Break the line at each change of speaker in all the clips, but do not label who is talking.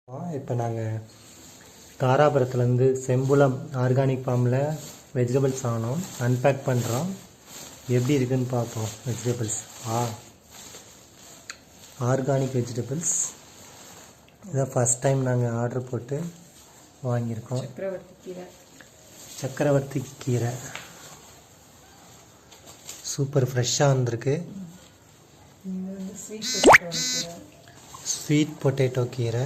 இப்போ நாங்கள் தாராபுரத்துலேருந்து செம்புலம் ஆர்கானிக் ஃபார்மில் வெஜிடபிள்ஸ் வாங்கினோம். அன்பேக் பண்ணுறோம். எப்படி இருக்குதுன்னு பார்ப்போம். வெஜிடபிள்ஸ் ஆர்கானிக் வெஜிடபிள்ஸ் இதான் ஃபஸ்ட் டைம் நாங்கள் ஆர்டர் போட்டு வாங்கியிருக்கோம். சக்கரவர்த்தி கீரை சூப்பர் ஃப்ரெஷ்ஷாக வந்திருக்கு. ஸ்வீட் பொட்டேட்டோ கீரை,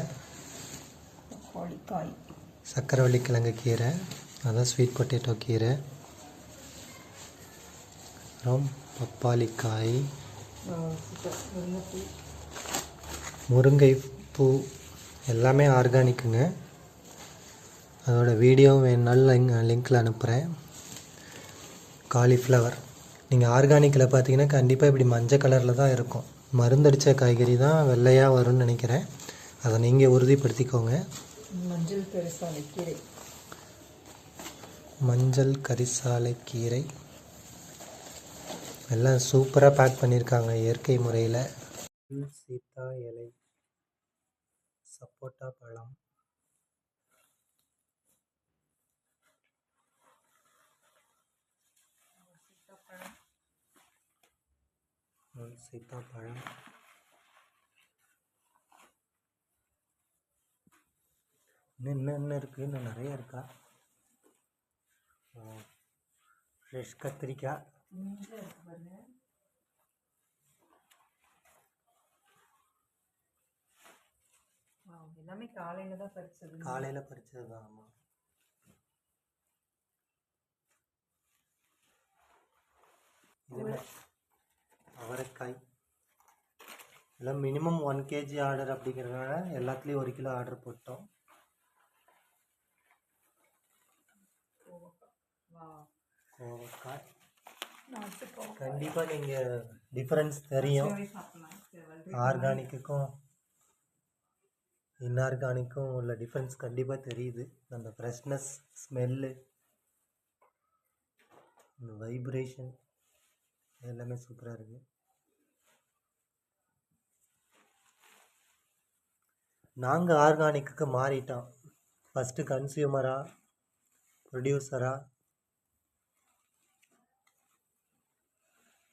சக்கரவள்ளி கிழங்கு கீரை, அதான் ஸ்வீட் பொட்டேட்டோ கீரை, அப்புறம் பப்பாளிக்காய், முருங்கை பூ, எல்லாமே ஆர்கானிக்குங்க. அதோட வீடியோ வேணுனாலும் லிங்கில் அனுப்புகிறேன். காலிஃப்ளவர் நீங்கள் ஆர்கானிக்கில் பார்த்தீங்கன்னா கண்டிப்பாக இப்படி மஞ்சள் கலரில் தான் இருக்கும். மருந்தடித்த காய்கறி தான் வெள்ளையாக வரும்னு நினைக்கிறேன். அதை நீங்கள் உறுதிப்படுத்திக்கோங்க. மஞ்சள் கரிசாலை கீரை எல்லாம் சூப்பராக பேக் பண்ணியிருக்காங்க இயற்கை முறையில். சீத்தா இலை, சப்போட்டா பழம், சீத்தாப்பழம், இன்னும் இருக்குது, இன்னும் நிறைய இருக்கா. ஃப்ரெஷ் கத்திரிக்காய்,
எல்லாமே காலையில் தான் பறிச்சது.
காலையில் பறிச்சது தான். ஆமாம். அவரைக்காய் எல்லாம் மினிமம் 1 kg ஆர்டர் அப்படிங்கிறதுனால எல்லாத்துலேயும் 1 கிலோ ஆர்டர் போட்டோம். கோவக்காய் கண்டிப்பாக நீங்கள் டிஃப்ரென்ஸ் தெரியும். ஆர்கானிக்குக்கும் இன்ஆர்கானிக்கும் உள்ள டிஃப்ரென்ஸ் கண்டிப்பாக தெரியுது. அந்த ஃப்ரெஷ்னஸ், ஸ்மெல்லு, இந்த வைப்ரேஷன் எல்லாமே சூப்பராக இருக்குது. நாங்கள் ஆர்கானிக்கு மாறிட்டோம். ஃபஸ்ட்டு கன்சியூமராக, ப்ரொடியூசராக.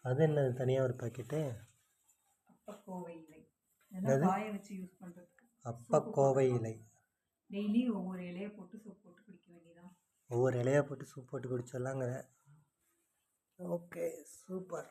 அது என்னது தனியாக ஒரு பாக்கெட்டு?
அப்பக்கோவை இலை.
அப்பக்கோவை இலை.
டெய்லி ஒவ்வொரு இலையை போட்டு சூப் போட்டு குடிக்க வேண்டியதான்.
ஒவ்வொரு இலையாக போட்டு சூப் போட்டு குடிச்சிடலாங்கிற. Okay, super.